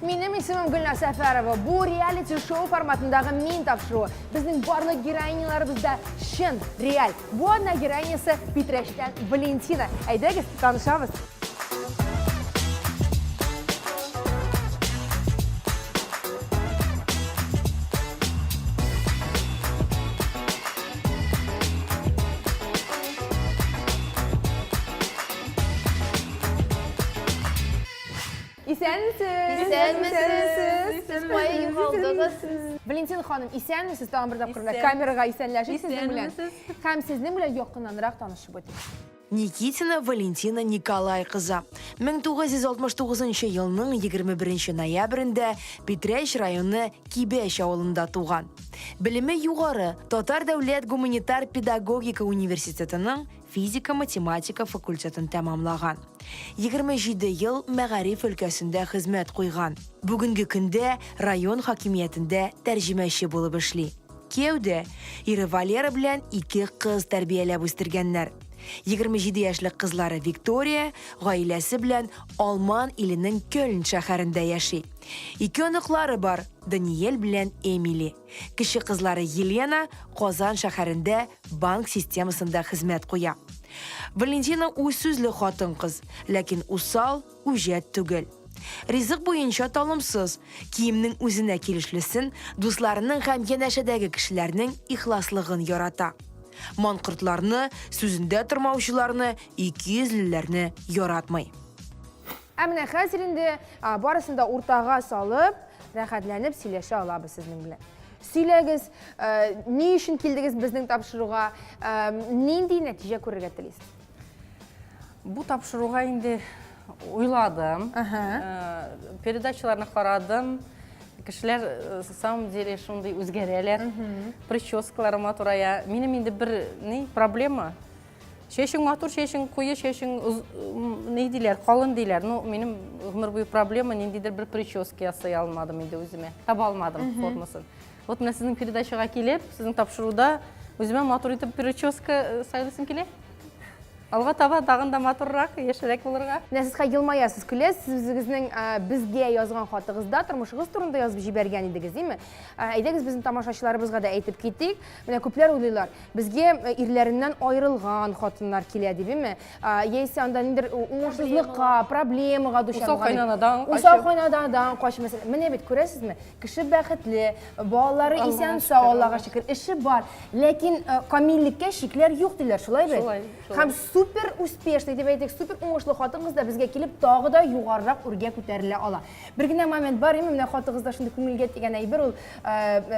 Benim ismim Gülnaz Səfərova. Bu reality show formatınдағы men tapşırığı. Bizning barlıq geroinyalarımızda şın, real. Bu adına geroinyası Petrash'tan Valentina. Aydagiz, tanışamız. Siz qoya yuxaldınız. Valentina xanım, isənmisiz? Tamam, bir tapqırında kameraga isənləşib sizin bilən. Həm sizin bilən yoxqınlanıraq tanışıb ötürük. Никитина Валентина Николай кызы. 1969 елның 21 ноябрендә Петраш районы Кибеш авылында туган. Белеме югары Татар дәүләт гуманитар педагогика университетының физика-математика факультетін тәмамлаган. 27 ел мәгариф өлкәсендә хезмәт куйган. Бүгенге көндә район хакимиятендә тәрҗемәче булып эшли. Кияүдә ире Валера белән 2 кыз тәрбияләп үстергәннәр. 27 яшьлек кызлары Виктория гаиләсе белән Алман иленең Кöln шәһәрендә яши. 2 оныклары бар, Даниэль белән Эмили. Кече кызлары Елена Казан шәһәрендә банк системасында хезмәт куя. Валентина уйсүзле хатын кыз, ләкин усал, үҗәт түгел. Ризык буенча талымсыз, киемнең үзенә килешлесен, дусларының һәм янәшәдәге кешеләрнең ихласлыгын ярата. Манкортларны, сүзендә тормаучыларны, 200леләрне яратмый. Әмінә хәзер инде барысында уртага салып, рәхәтләнеп сөйләшә алабыз сезнең белән. Сөйләгез, ни өчен килдегез безнең тапшыруга, нинди нәтиҗә күрергә телисез? Bu тапшыруга инде уйладым, передачаларны карадым. Кешеләр самом деле шундый үзгәрәләр, прическалары матурая. Минем инде бер проблема. Шешең матур, шешең куе, шешең ни диләр, калын диләр. Ну, минем гомер буе проблема, ниндидер бер прическа ясый алмадым инде үземә. Таба алмадым формасын. Вот менә сезнең передачага килеп, сезнең тапшыруда үземә матур итеп прическа сайлыйсым килә. Алга таба тагында матуррак, яшәрәк булырга. Менә сез елмаясыз, көләсез, үзегезнең безгә язган хатыгызда тормышыгыз турында язып җибәргән идегез, димме? Әйдәгез безнең тамашачыларыбызга да әйтеп китик. Менә күпләр уйлыйлар, безгә ирләреннән аерылган хатыннар килә дибеме? Яисә анда ниндер уңышсызлыкка, проблемага дучар булган. Усал кайнадан кач мәсәлән. Менә бит күрәсезме? Кеше бәхетле, балалары исән сау, Аллага шөкер, эше бар. Ләкин камиллеккә шикләр юк диләр, шулай бит? Һәм супер успешный, дип әйтик, супер уңышлы хатыгыз да безгә килеп тагы да югарырак үргә күтәрелә ала. Бер генә момент бар, менә хатыгызда шундый күңелгә тигән әйбер ул,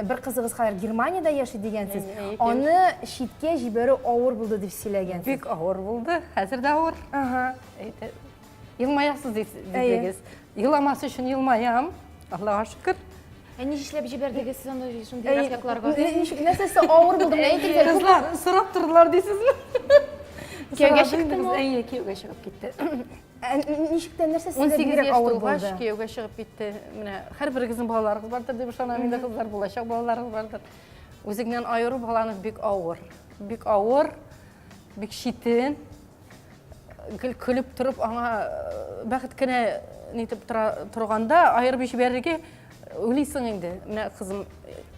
бер кызыгыз хәзер Германиядә яши дигәнсез. Аны шиткә җибәрү авыр булды дип сөйләгәнсез. Бик авыр булды, хәзер дә авыр. Елмаясыз дигез. Еламас өчен елмаям. Аллага шөкер. Ни эшләп җибәрдегез сез аны шундый раслыкларга? Нәрсәсе авыр булды, менә әйтегез. Кызлар сорап тордылар дисезме? Кияүгә чыктыңмы? Әйе, кияүгә чыгып китте. Ничектән нәрсә сезгә бигрәк авыр булды? Кияүгә чыгып китте. Менә һәрберегезнең балаларыгыз бардыр дип ышанам, инде кызлар булачак балаларыгыз бардыр. Үзеңнән аеру баланы бик авыр. Бик авыр, бик шитен. Көлеп торып, аңа бәхет кенә нитеп торганда, аерып җибәрергә уйлыйсың инде. Менә кызым,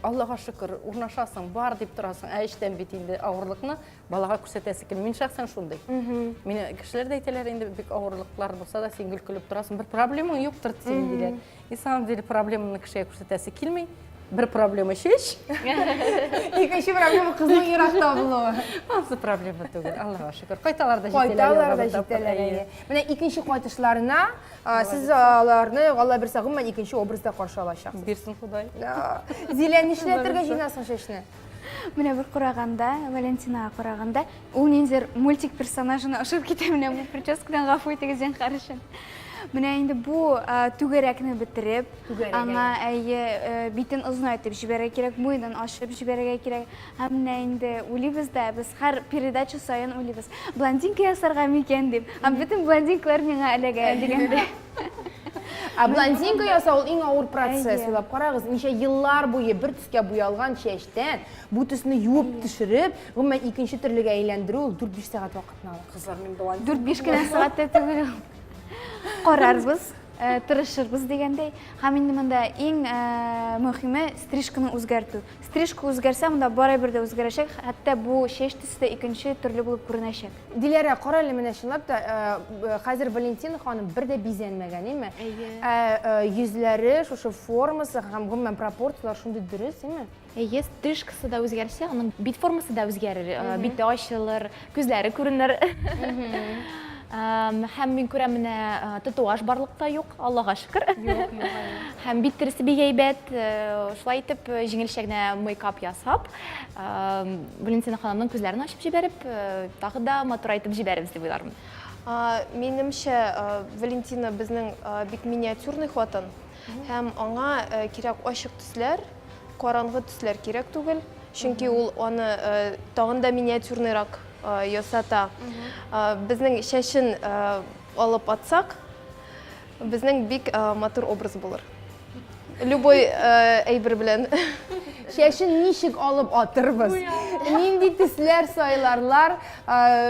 Аллага шөкер, урнашасың, бар дип торасың, эштән бит инде авырлыкны балага күрсәтәсе кем. Мин шәхсән шундый. Мине кешеләр дә әйтәләр инде бик авырлыклар булса да син көлеп торасың, бер проблемаң юктыр диләр. И самом деле проблеманы кешегә күрсәтәсе килми. Бер проблема шеш. Икенче проблема кызның еракта булуы. Ансы проблема түгел, Аллага шөкер. Кайталарда җитәләр. Менә икенче кайтышларына сез аларны Алла берсә гомумән икенче образда каршы алачаксыз. Бирсен Худай. Зилә нишләтергә җыйнасың шешне? Менә бер караганда, Валентинага караганда, ул ниндидер мультик персонажына ошып китә, менә бу прическадан гафу итегез җан карышын. Менә инде бу түгәрәкне бетереп, аңа әйе битен озынайтып җибәрергә кирәк, муенын ашып җибәрергә кирәк. Һәм менә инде уйлыйбыз да, без һәр передача саен уйлыйбыз. Блондинка ясарга микән дип. Һәм бөтен блондинкалар миңа эләгә дигәндә. Блондинка ясау иң авыр процесс. Уйлап карагыз, ничә еллар буе бер төскә буялган чәчтән бу төсне юып төшереп, гомумән икенче төрлегә әйләндерү 4-5 сәгать вакытны ала. Кызлар, мин блондин. 4-5 кенә сәгатьтә түгел. Карарбыз. тырышырбыз дегендей. Һәм инде монда иң мөһиме стрижканы үзгәртү. Стрижка үзгәрсә, монда барыбер дә үзгәрәчәк, хәтта бу чәч төсе дә икенче төрле булып күренәчәк. Диләрә, кара әле менә чынлап та, хәзер Валентина ханым бер дә бизәнмәгән, име? Йөзләре, шушы формасы һәм гомумән пропорциялар шундый дөрес, име? Әйе, стрижкасы да үзгәрсә, аның бит формасы да үзгәрер, бите ачылыр, күзләре күренер. Һәм мин күрәм менә татуаж барлыкта юк, Аллага шөкер. Һәм бит тересе бик әйбәт, шулай итеп җиңелчә генә мейкап ясап, Валентина ханымның күзләрен ачып җибәреп, тагы да матур итеп җибәрәбез дип уйлармын. Минемчә, Валентина безнең бик миниатюрный хатын, һәм аңа кирәк ачык төсләр, караңгы төсләр кирәк түгел, чөнки ул аны тагын да миниатюрныйрак ясата. Безнең чәчен алып атсак, безнең бик матур образ булыр. Любой әйбер белән. Чәчен ничек алып атырбыз? Нинди төсләр сайларлар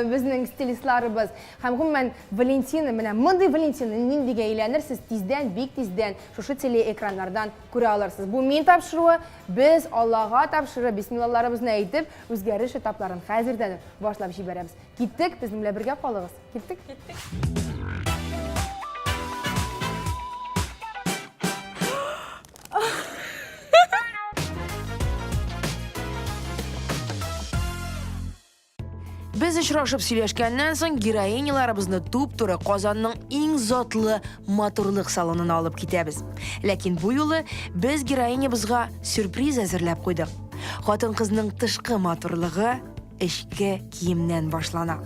безнең стилистларыбыз? Һәм гомумән Валентина, менә мондый Валентина ниндигә әйләнер, сез тиздән, бик тиздән шушы телеэкраннардан күрә алырсыз. Бу мин тапшыруы, без Аллага тапшырып, бисмиллалларыбызны әйтеп, үзгәреш этапларын хәзердән башлап җибәрәбез. Киттек, безнең белән бергә калыгыз. Киттек. Без очрашып сөйләшкәннән соң героиняларыбызны туп-туры Казанның иң затлы матурлык салонына алып китәбез. Ләкин бу юлы без героинябызга сюрприз әзерләп куйдык. Хатын-кызның тышкы матурлыгы эчке киемнән башлана.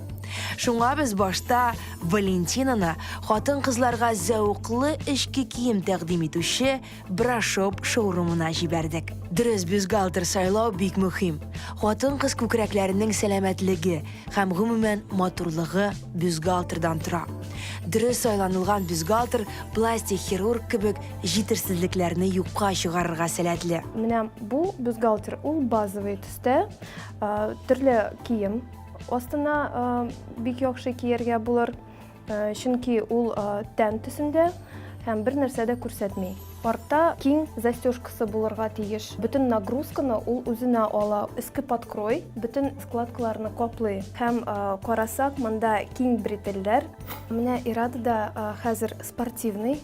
Шуңа без башта Валентинаны хатын-кызларга зәвыклы эчке кием тәкъдим итүче Брашоп шоурумына җибәрдек. Дөрес, бюстгальтер сайлау бик мөһим. Хатын-кыз күкрәкләренең сәламәтлеге һәм гомумән матурлыгы бюстгальтердан тора. Дөрес сайланылган бюстгальтер пластик хирург кебек җитешсезлекләрне юкка чыгарырга сәләтле. Менә бу бюстгальтер ул базовый төстә, төрле кием астына бик яхшы кияргә булыр, чөнки ул тән төсендә һәм бер нәрсә дә күрсәтми. Артта киң застежкасы булырга тиеш. Бүтән нагрузканы ул үзенә ала. Иске подкрой бүтән складкаларны каплый. Һәм карасак, монда киң бретельләр. Менә Ирадада хәзер спортивный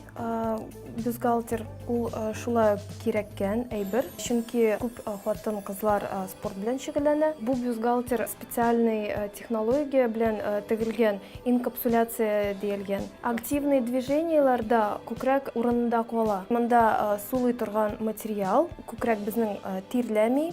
бюстгальтер. Ул шулай кирәккән әйбер. Чөнки күп хатын-кызлар спорт белән шөгыльләнә. Бу бюстгальтер специальный технология белән тегелгән, инкапсуляция диелгән. Активный движениеларда күкрәк урынында кала. Монда сулый торган материал, күкрәк безнең тирләми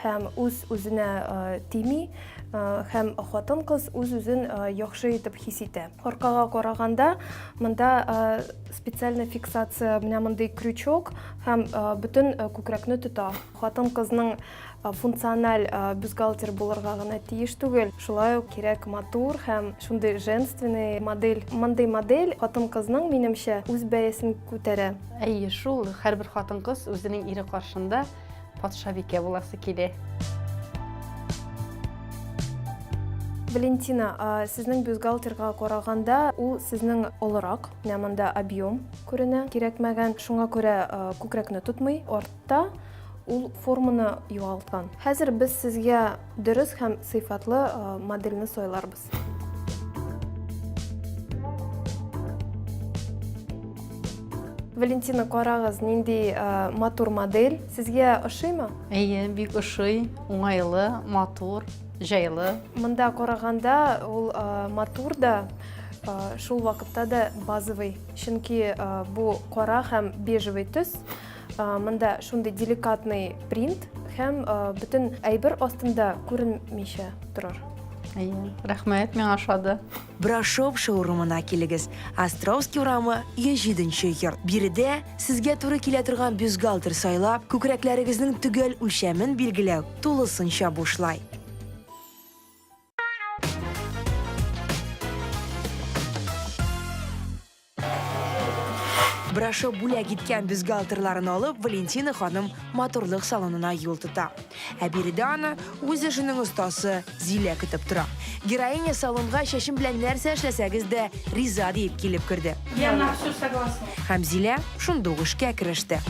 һәм үз-үзенә тими, һәм хатын-кыз үз-үзен яхшы итеп хис итә. Аркага караганда монда специальный фиксация, менә мондый крючок һәм бүтән күкрәкне тота. Хатын-кызның функциональ бюстгальтер булырга гына тиеш түгел. Шулай ук кирәк матур һәм шундый женственный модель. Мондый модель хатын-кызның минемчә үз бәясен күтәрә. Әйе, шул һәрбер хатын-кыз үзенең ире каршында патшабикә буласы килә. Валентина, сезнең бюстгальтерга караганда ул сезнең олырак, менә монда объем күренә. Кирәкмәгән, шуңа күрә күкрәкне тотмый. Артта ул форманы югалткан. Хәзер без сезгә дөрес һәм сыйфатлы модельне сайларбыз. Валентина, карагыз, нинди матур модель. Сезгә ошыймы? Әйе, бик ошый, уңайлы, матур, җайлы. Монда караганда ул матур да, шул вакытта да базовый. Чөнки бу кара һәм бежевый төс. Монда шундый деликатный принт һәм бүтән әйбер астында күренмичә торыр. Әйе, рәхмәт, миңа ошады. Брашоп шоурумына килегез. Островский урамы 107-нче йорт. Биредә сезгә туры килә торган бюстгальтер сайлап, күкрәкләрегезнең төгәл үлчәмен билгеләү тулысынча бушлай. Брашы бүләк иткән бюстгальтерларын алып, Валентина ханым моторлык салонына юл тота. Ә биредә аны үз эшенең остасы Зилә көтеп тора. Героиня салонга шәшем белән нәрсә эшләсәгез дә риза дип килеп керде. Я на все согласна. Һәм Зилә шундый ук эшкә кереште.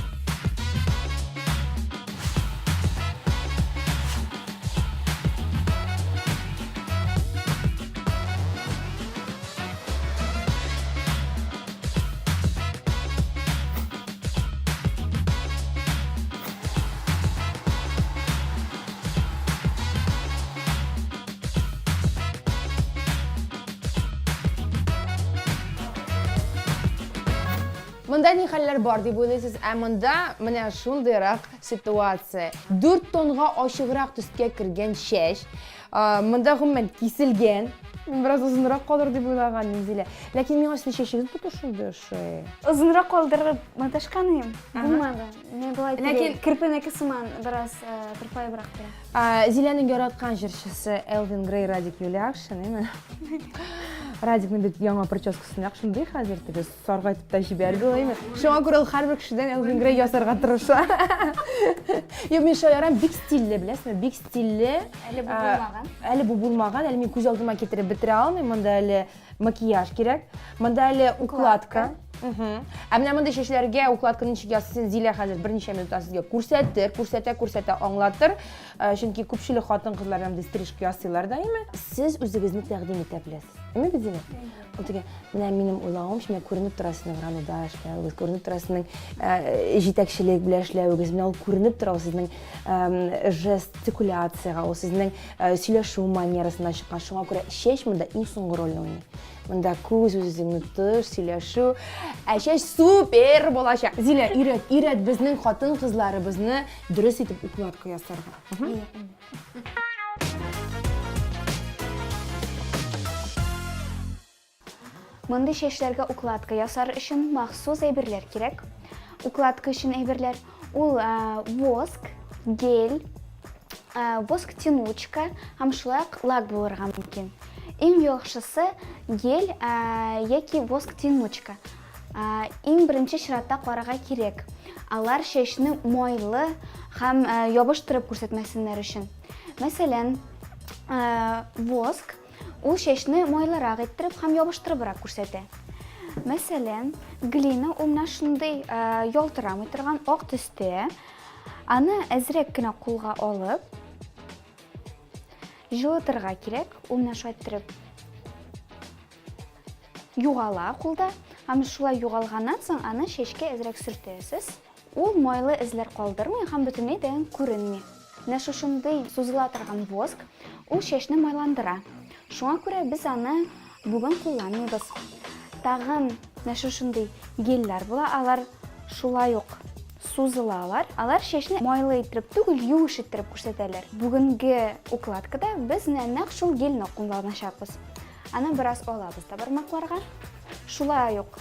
Монда ни хәлләр бар дип уйлыйсыз, ә монда менә шундыйрак ситуация. 4 тонга ашыграк төскә кергән шәш, монда гомумән киселгән, бераз узынрак калыр дип уйлаган Зилә. Ләкин миңа сезнең шәшегез бик шундый ошый. Озынрак калдырып маташканым. Булмады. Не булай. Ләкин кирпенеке сыман бераз тырпайбрак тора. Зиләнең яраткан җырчысы Элвин Грей Радик Юлиакшин, әйме? Радикның бит яңа прическасын шундый хәзер теге саргайтып та җибәрде ул, әйме? Шуңа күрә ул һәрбер кешедән Элвин Грей ясарга тырыша. Yo, мин шаярам, бик стильле, беләсезме? Бик стильле. Әле бу булмаган. Әле бу булмаган, әле мин күз алдыма китереп бетерә алмыйм. Монда әле макияж кирәк. Монда әле укладка. Ә менә мондай шәшләргә укладканы ничек ясыйсың, Зилә хәзер берничә минутта сезгә күрсәтә, аңлатыр. Чөнки күпчелек хатын-кызлар мондай стрижка ясыйлар да, әйме? Сез үзегезне тәкъдим итә беләсез. Әйме бит Зилә? Ул теге, менә минем уйлаганча, менә күренеп тора сезнең Рамада эшләвегез, күренеп тора сезнең җитәкчелек белән эшләвегез, менә ул күренеп тора сезнең жестикуляцияга, ул сезнең сөйләшү манерасына чыккан. Шуңа күрә шәш монда иң соңгы рольне уйный. Монда күз үзеңне тыш, сөйләшү, шәш супер булачак. Зилә, ирәт безнең хатын-кызларыбызны дөрес итеп укладка ясарга. Мондай шәшләргә укладка ясар өчен махсус әйберләр кирәк. Укладка өчен әйберләр ул воск, гель, воск тянучка һәм шулай ук лак булырга мөмкин. Иң яхшысы гель яки воск тянучка. Иң беренче чиратта карарга кирәк. Алар шәшне майлы һәм ябыштырып күрсәтмәсеннәр өчен. Мәсәлән, воск ул шәшне майлырак иттереп һәм ябыштырыбрак күрсәтә. Мәсәлән, глина ул менә шундый ялтырамый торган ак төстә. Аны әзрәк кенә кулга алып, җылытырга кирәк. Ул менә шулай иттереп югала кулда. Һәм шулай югалганнан соң аны шәшкә әзрәк сөртәсез. Ул майлы эзләр калдырмый һәм бөтенләй дә күренми. Менә шушындый сузыла торган воск ул шәшне майландыра. Шуңа күрә без аны бүген кулланмыйбыз. Тагын менә шушындый гельләр була, алар шулай ук сузылалар. Алар шәшне майлы иттереп түгел, юеш иттереп күрсәтәләр. Бүгенге укладкада без нәкъ шул гельне кулланачакбыз. Аны бераз алабыз да бармакларга. Шулай ук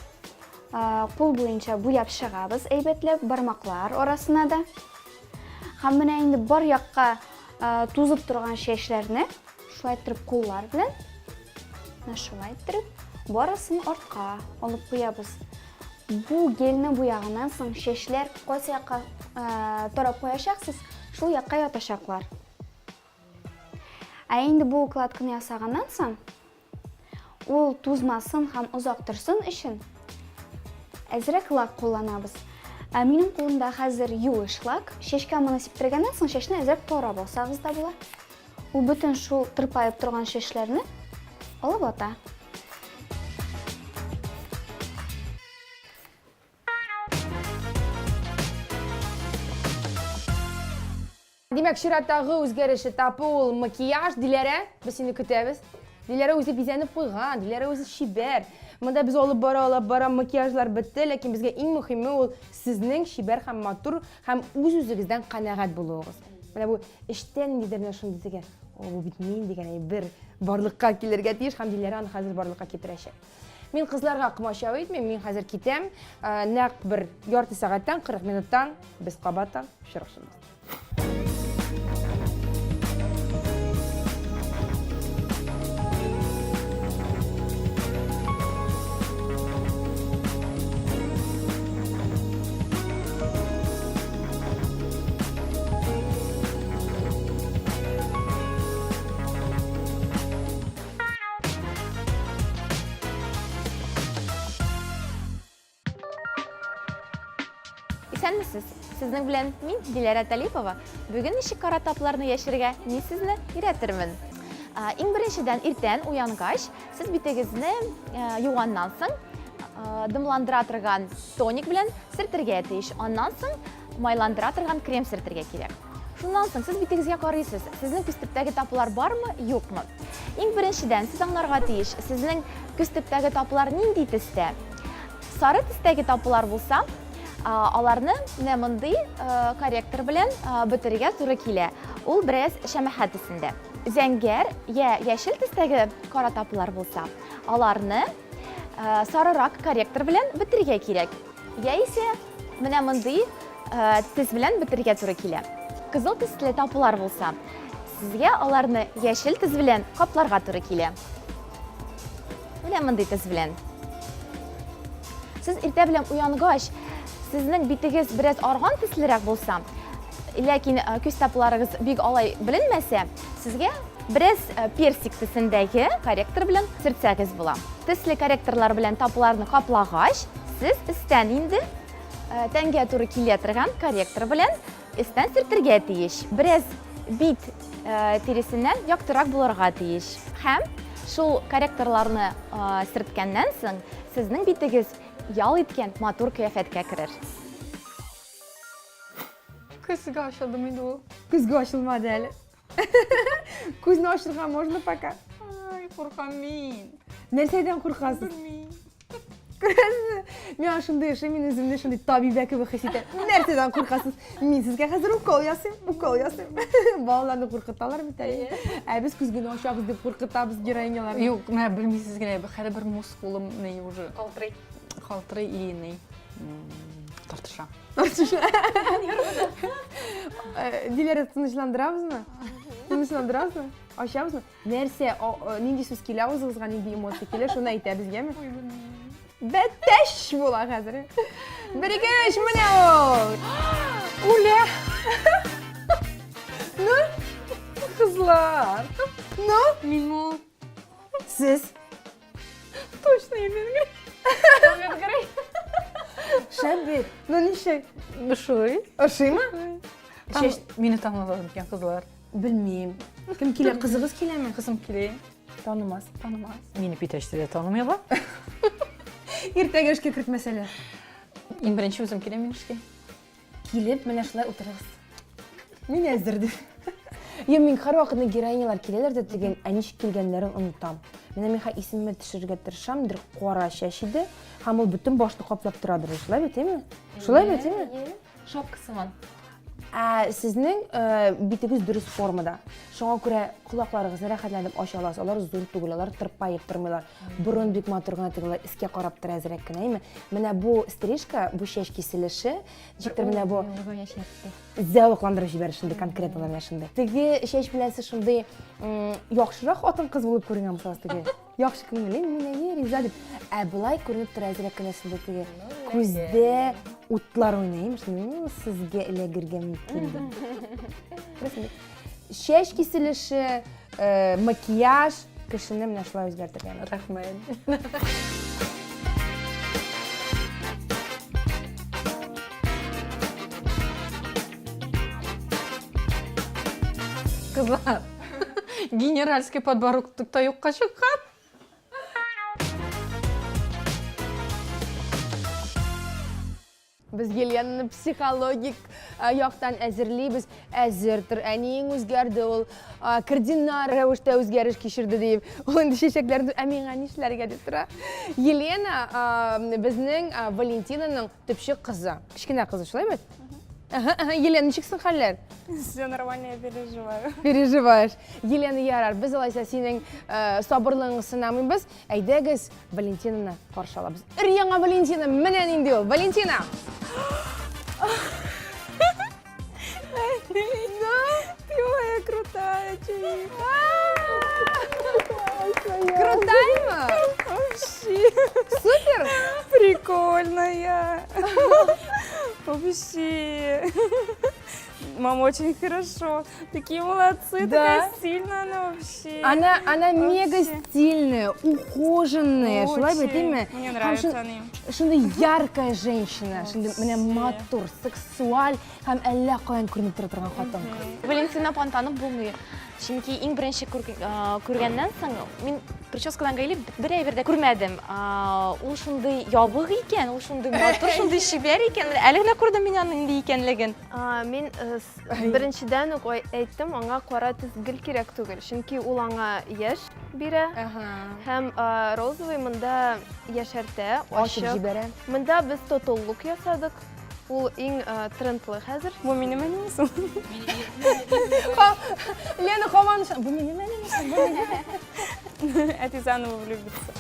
кул буенча буяп чыгабыз, әйбәтләп бармаклар арасына да. Һәм менә инде бар якка тузып торган шәшләрне шулай иттереп куллар белән, шулай иттереп барысын артка алып куябыз. Бу гельне буяганнан соң шәшләр кайсы якка тарап куячаксыз, шул якка ятачаклар. Ә инде бу укладканы ясаганнан соң ул тузмасын һәм озак торсын өчен әзрәк лак кулланабыз. Минем кулымда хәзер юеш лак. Шәшкә моны сиптергәннән соң шәшне әзрәк тарап алсагыз да була. Ул бөтен шул тырпайып торган шәшләрне алып ата. Димәк, чираттагы үзгәреше тапы ул макияж, Диләрә, без сине көтәбез. Диләрә үзе бизәнеп куйган, Диләрә үзе шибәр. Монда без алып бара макияжлар бетте, ләкин безгә иң мөһиме ул сезнең шибәр һәм матур һәм үз-үзегездән канәгать булуыгыз. Менә бу эштән нидер шундый дигән, бу бит мин дигән бер барлыкка килергә тиеш һәм Диләрә аны хәзер барлыкка китерәчәк. Мин кызларга кымача әйтмим, мин хәзер китәм. Нәкъ бер ярты сәгатьтән 40 минуттан без кабаттан чыгышабыз. Исәнмесез? Сезнең белән мин Диләрә Талипова. Бүген ничек кара тапларны яшәргә мин сезне өйрәтермен. Иң беренчедән иртән уянгач, сез битегезне юганнан соң дымландыра торган тоник белән сөртергә тиеш. Аннан соң майландыра торган крем сөртергә кирәк. Шуннан соң сез битегезгә карыйсыз. Сезнең күз төптәге таплар бармы, юкмы? Иң беренчедән сез аңларга тиеш, сезнең күз төптәге таплар нинди төстә? Сары төстәге таплар булса, аларны менә мондый корректор белән бетерергә туры килә. Ул бераз шәмәхәт төсендә. Зәңгәр я яшел төстәге кара таплар булса, аларны сарырак корректор белән бетерергә кирәк. Яисә менә мондый төс белән бетерергә туры килә. Кызыл төсле таплар булса, сезгә аларны яшел төс белән капларга туры килә. Менә мондый төс белән. Сез иртә белән уянгач, сезнең битегез бераз арган төслерәк булса, ләкин күз тапларыгыз бик алай беленмәсә, сезгә бераз персик төсендәге корректор белән сөртсәгез була. Төсле корректорлар белән тапларны каплагач, сез өстән инде тәнгә туры килә торган корректор белән өстән сөртергә тиеш. Бераз бит терисеннән яктырак булырга тиеш. Һәм шул корректорларны сөрткәннән соң сезнең битегез ял иткән матур кыяфәткә керер. Көзгә ачылдым инде ул. Күзгә ачылмады әле. Күзне ачырга можно пока. Ай, куркам мин. Нәрсәдән куркасыз? Белмим. Мен шундай эше, мин үземне шундай табибә кебек хис итәм. Нәрсәдән куркасыз? Мин сезгә хәзер укол ясыйм. Балаларны куркыталар бит әле. Без күзгә ачабыз дип куркытабыз героиняларны. Юк, менә белмисез генә, хәле бер мускулым не уже. Калтырый и не. Тартыша. Диләрә, тынычландырабызмы? Тынычландырабызмы? Ачабызмы? Нәрсә, нинди сүз килә үзегезгә, нинди эмоция килә, шуны әйтәбезгәме? Бәттәш була хәзер. Бер ике өч, менә ул. Уля! Ну, кызлар. Ну, Мин ул сез точно именно. шәббет. Ну, ничек? Бушуй. Ошыймы? Мине танымады икән кызлар. Белмим. Кем килә? Кызыгыз киләме? Кызым килә. Танымас. Танымас. Мине Питәчте дә танымыйлар. Иртәгә эшкә кертмәсәләр. Иң беренче үзем киләм мин эшкә. Килеп, менә шулай утырыгыз. Мин әзердем. Мин һәрвакытны героинялар киләләр дә дигән, ә ничек килгәннәрен онытам. Менә мин исемемә төшерергә тырышам, дер кара чәч иде, һәм ул бөтен башны каплап торадыр. Шулай бит, әйме? Шулай бит, әйме? Шапкасыман. Сезнең битегез дөрес формада. Шуңа күрә колакларыгызны рәхәтләнеп ача аласыз. Алар зур түгел, алар тырпаеп тормыйлар. Бурын бик матур гына тегеләр, искә карап тора әзрәк кенә, әйме? Менә бу стрижка, бу чәч киселеше, җиктер менә бу зәвыкландырып җибәрер шундый конкретно менә шундый. Теге чәч белән сез шундый яхшырак хатын-кыз булып күренгән булсагыз теге. Яхшы күңелле, менә риза дип. Ә булай күренеп тора әзрәк кенә шундый теге күздә утлар уйнайм, сезгә эләгергә мөмкин. Чәч киселеше, макияж, кешене менә шулай үзгәртергән. Рәхмәт. Кызлар, генеральский подбородок юкка чыккан. Без Еленаны психологик яктан әзерлибез. Әзертер, әниең үзгәрде, ул кардинал рәвештә үзгәреш кичерде дип. Ул инде чәчәкләрне миңа нишләргә дип тора. Елена безнең Валентинаның төпчек кызы. Кичкенә кызы, шулай бит? Елена, ничексең хәлләр? Все нормально, я переживаю. Переживаешь. Елена ярар, без алайса синең сабырлыгыңны сынамыйбыз. Әйдәгез Валентинаны каршы алабыз. Өр-яңа Валентина, менә нинди ул? Валентина! Ты моя крутая, Крутая? Вообще. Супер! Прикольная. Вообще. Мама, очень хорошо. Такие молодцы, Да? такая сильная она вообще. Она мега стильная, ухоженная. Шулай Очень. бетиме. Мне нравятся они. Шундай яркая женщина. Шундай менә матур, сексуаль һәм әллә каян күренеп тора торган хатын. Валентина Пантанов булмый. Чөнки иң беренче күргәннән соң мин прическадан гайлеп бер әйбердә күрмәдем. Ул шундый ябык икән, ул шундый матур, шундый шибәр икән. Әле генә күрдем мин аның инде икәнлеген. Мин беренчедән үк әйттем, аңа кара тизгел кирәк түгел. Чөнки ул аңа яшь бирә. Һәм розовый монда яшәртә, Ачып ачык. җибәрә. Монда без тоталлык ясадык. Ул иң трендлы хәзер. Бу минем әнимсең. Лена Хован, бу минем әнем. Әти заново влюбится.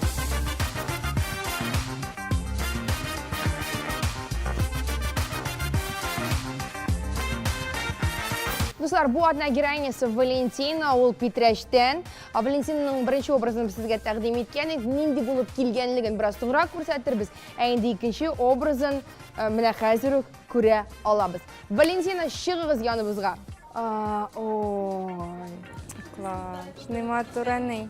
Дуслар, бу одна героинясы Валентина, ул Питрәштән. Валентинаның беренче образын без сезгә тәкъдим иткәнбез. Нинди булып килгәнлеген бераз туграк күрсәтербез. Ә инде икенче образын менә хәзер үк күрә алабыз. Валентина, чыгыгыз яныбызга. Ой. Класс. Шундый матур әни.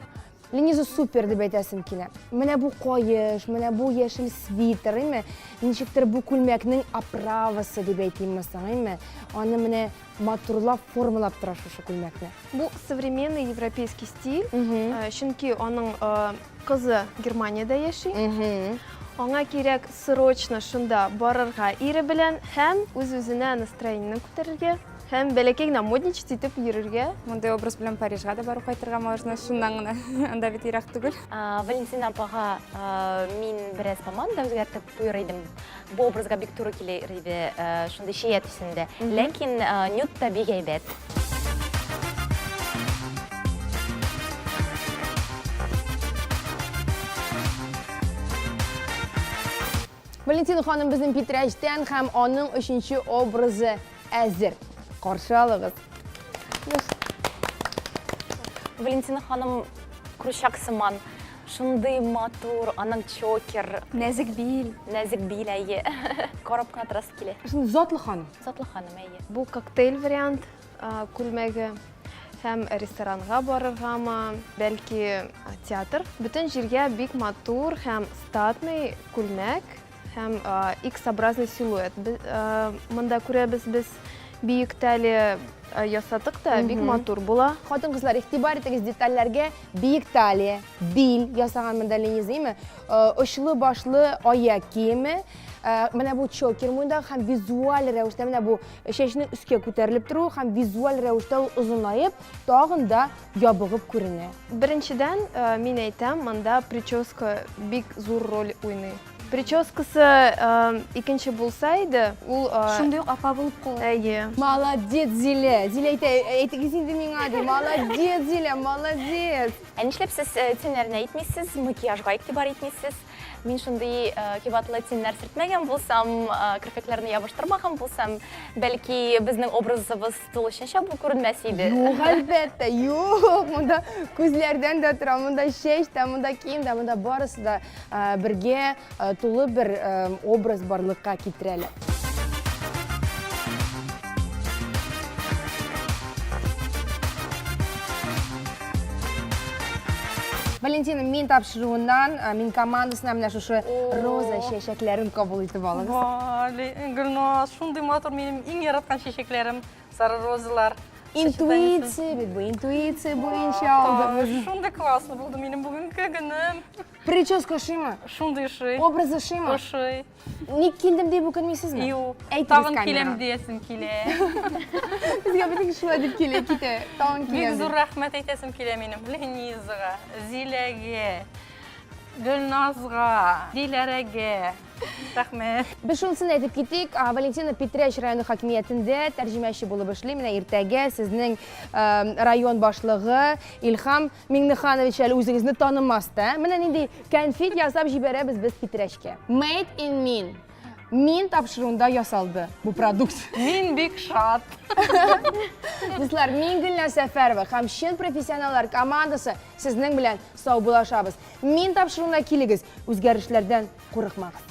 Лениза супер дип әйтәсем килә. Менә бу каеш, менә бу яшел свитер, име? Ничектер бу күлмәкнең оправасы дип әйтимме соң, име? Аны менә матурлап формалап тора шушы күлмәкне. Бу современный европейский стиль. Чөнки аның кызы Германиядә яши. Аңа кирәк срочно шунда барырга ире белән һәм үз-үзенә настроениене күтәрергә. Һәм бәләкәй генә модничать итеп йөрергә. Мондай образ белән Парижга да барып кайтырга можно, шуннан гына. Анда бит ерак түгел. Валентина апага мин бераз команда үзгәртеп куйыр идем. Бу образга бик туры килер иде, шундый шия төсендә. Ләкин нюд та бик әйбәт. Валентина ханым безнең Питрәштән һәм аның 3нче образы әзер. Каршы алыгыз. Валентина ханым кручак сыман, шундый матур, аның чокер, Нәзик бил. нәзик бил әйе. Карап кына торасы килә. Шундый затлы ханым. Затлы ханым әйе. Бу коктейль вариант күлмәге һәм ресторанга барыргамы, бәлки театр. Бөтен җиргә бик матур һәм статный күлмәк һәм X-образный силуэт. Монда күрәбез без биек талия ясадык та бик матур була. Хатын-кызлар, игътибар итегез детальләргә. Биек талия, бил ясаган монда Лениза, очлы башлы аяк киеме. Менә бу чокер монда һәм визуаль рәвештә менә бу чәчнең өскә күтәрелеп тору һәм визуаль рәвештә ул озынайып, тагын да ябыгып күренә. Беренчедән мин әйтәм, монда прическа бик зур роль уйный. Прическасы икенче булса иде, ул Шундый ук апа булып калды. әйе. Молодец, Зилә. Зилә әйтегез инде миңа ди. Молодец, Зилә, молодец. Ә нишләп сез төннәрне әйтмисез, макияжга игътибар итмисез? Мин шундый кибатлы төннәр сөртмәгән булсам, керфекләрне ябыштырмаган булсам, бәлки безнең образыбыз тулысынча бу күренмәс иде. Юк, әлбәттә, юк. Монда күзләрдән дә тора, монда чәч тә, монда кием дә, монда барысы да бергә тулы бер образ барлыкка китерәләр. Валентина, мин тапшыруыннан, мин командасына менә шушы роза чәчәкләрен кабул итеп алыгыз. Гөлназ, шундый матур минем иң яраткан чәчәкләрем, сары розалар. Интуиция бит бу, интуиция буенча алдыгыз. Шундый класслы булды минем бүгенге көнем. Прическа шыймы? Шундый шый. Образы шыймы? Шый. Ник килдем дип үкенмисезме? Юк. Әйтегез Тагын камерага. киләм диясем килә. Безгә бит шулай дип килә, китә. Тагын Бик килә. зур рәхмәт әйтәсем килә минем Ленизага, Зиләгә, Гөлназга, Диләрәгә. Рәхмәт. Без шунысын әйтеп китик, Валентина Питрәш районы хакимиятендә тәрҗемәче булып эшли. Менә иртәгә сезнең район башлыгы Илһам Миңнеханович әле үзегезне танымас та. Менә нинди конфет ясап җибәрәбез без Питрәшкә. Made in Min. Мин тапшыруында ясалды бу продукт. Мин бик шат. Дуслар, мин Гөлназ Сәфәрова һәм чын профессионаллар командасы сезнең белән саубуллашабыз. Мин тапшыруына килегез, үзгәрешләрдән курыкмагыз.